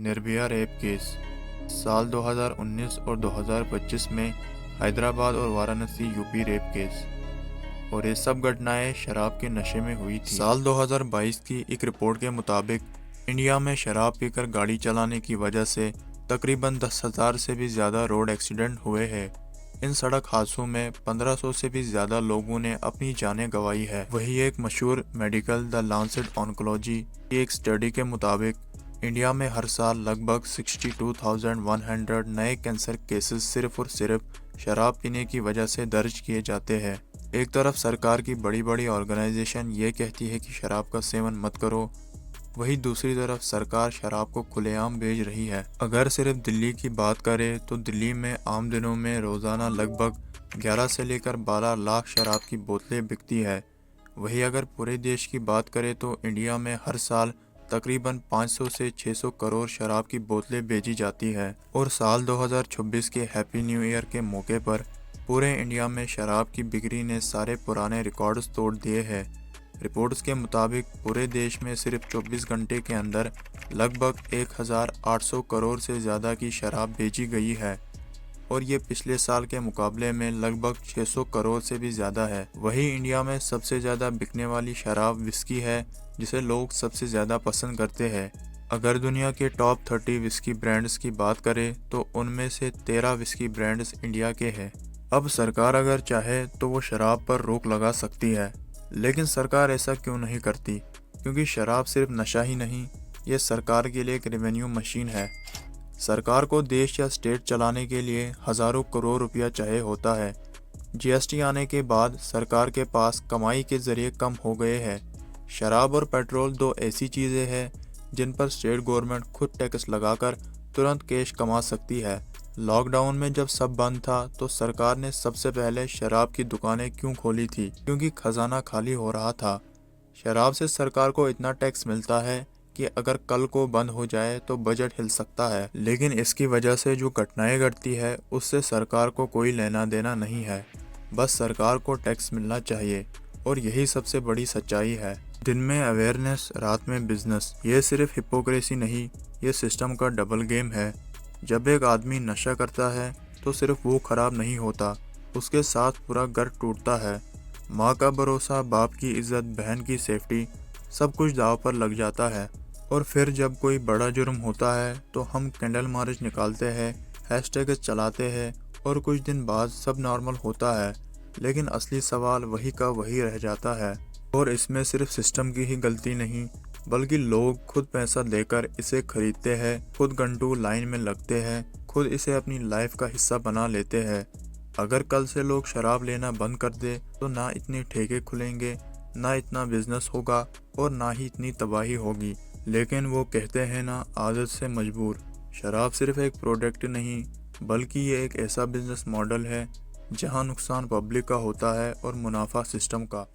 Nirbhaya rape case. साल 2019 और 2025 में हैदराबाद और वाराणसी यूपी रेप केस, और ये सब घटनाएं शराब के नशे में हुई थी। साल 2022 की एक रिपोर्ट के मुताबिक इंडिया में शराब पीकर गाड़ी चलाने की वजह से तकरीबन 10,000 से भी ज़्यादा रोड एक्सीडेंट हुए हैं। इन सड़क हादसों में 1500 से भी ज़्यादा लोगों ने अपनी जानें गंवाई है। वही एक मशहूर मेडिकल द लांसेट ऑन्कोलॉजी की एक स्टडी के मुताबिक इंडिया में हर साल लगभग 62,100 नए कैंसर केसेस सिर्फ और सिर्फ शराब पीने की वजह से दर्ज किए जाते हैं। एक तरफ सरकार की बड़ी बड़ी ऑर्गेनाइजेशन ये कहती है कि शराब का सेवन मत करो, वहीं दूसरी तरफ सरकार शराब को खुलेआम बेच रही है। अगर सिर्फ दिल्ली की बात करें तो दिल्ली में आम दिनों में रोज़ाना लगभग 11 से लेकर 12 लाख शराब की बोतलें बिकती है। वहीं अगर पूरे देश की बात करें तो इंडिया में हर साल तकरीबन 500 से 600 करोड़ शराब की बोतलें बेची जाती है। और साल 2026 के हैप्पी न्यू ईयर के मौके पर पूरे इंडिया में शराब की बिक्री ने सारे पुराने रिकॉर्ड्स तोड़ दिए हैं। रिपोर्ट्स के मुताबिक पूरे देश में सिर्फ 24 घंटे के अंदर लगभग 1,800 करोड़ से ज़्यादा की शराब बेची गई है, और ये पिछले साल के मुकाबले में लगभग 600 करोड़ से भी ज़्यादा है। वहीं इंडिया में सबसे ज़्यादा बिकने वाली शराब विस्की है, जिसे लोग सबसे ज़्यादा पसंद करते हैं। अगर दुनिया के टॉप 30 विस्की ब्रांड्स की बात करें तो उनमें से 13 विस्की ब्रांड्स इंडिया के हैं। अब सरकार अगर चाहे तो वो शराब पर रोक लगा सकती है, लेकिन सरकार ऐसा क्यों नहीं करती? क्योंकि शराब सिर्फ नशा ही नहीं, ये सरकार के लिए एक रेवेन्यू मशीन है। सरकार को देश या स्टेट चलाने के लिए हज़ारों करोड़ रुपया चाहिए होता है। जीएसटी आने के बाद सरकार के पास कमाई के जरिए कम हो गए हैं। शराब और पेट्रोल दो ऐसी चीज़ें हैं जिन पर स्टेट गवर्नमेंट खुद टैक्स लगाकर तुरंत कैश कमा सकती है। लॉकडाउन में जब सब बंद था तो सरकार ने सबसे पहले शराब की दुकानें क्यों खोली थी? क्योंकि खजाना खाली हो रहा था। शराब से सरकार को इतना टैक्स मिलता है कि अगर कल को बंद हो जाए तो बजट हिल सकता है। लेकिन इसकी वजह से जो घटनाएं घटती है उससे सरकार को कोई लेना देना नहीं है। बस सरकार को टैक्स मिलना चाहिए, और यही सबसे बड़ी सच्चाई है। दिन में अवेयरनेस, रात में बिजनेस, ये सिर्फ हिपोक्रेसी नहीं, ये सिस्टम का डबल गेम है। जब एक आदमी नशा करता है तो सिर्फ वो खराब नहीं होता, उसके साथ पूरा घर टूटता है। माँ का भरोसा, बाप की इज्जत, बहन की सेफ्टी, सब कुछ दांव पर लग जाता है। और फिर जब कोई बड़ा जुर्म होता है तो हम कैंडल मार्च निकालते हैं, हैशटैग चलाते हैं, और कुछ दिन बाद सब नॉर्मल होता है। लेकिन असली सवाल वही का वही रह जाता है। और इसमें सिर्फ सिस्टम की ही गलती नहीं, बल्कि लोग खुद पैसा देकर इसे खरीदते हैं, खुद घंटों लाइन में लगते हैं, खुद इसे अपनी लाइफ का हिस्सा बना लेते हैं। अगर कल से लोग शराब लेना बंद कर दे तो ना इतने ठेके खुलेंगे, ना इतना बिजनेस होगा, और ना ही इतनी तबाही होगी। लेकिन वो कहते हैं ना, आदत से मजबूर। शराब सिर्फ एक प्रोडक्ट नहीं, बल्कि ये एक ऐसा बिजनेस मॉडल है जहां नुकसान पब्लिक का होता है और मुनाफा सिस्टम का।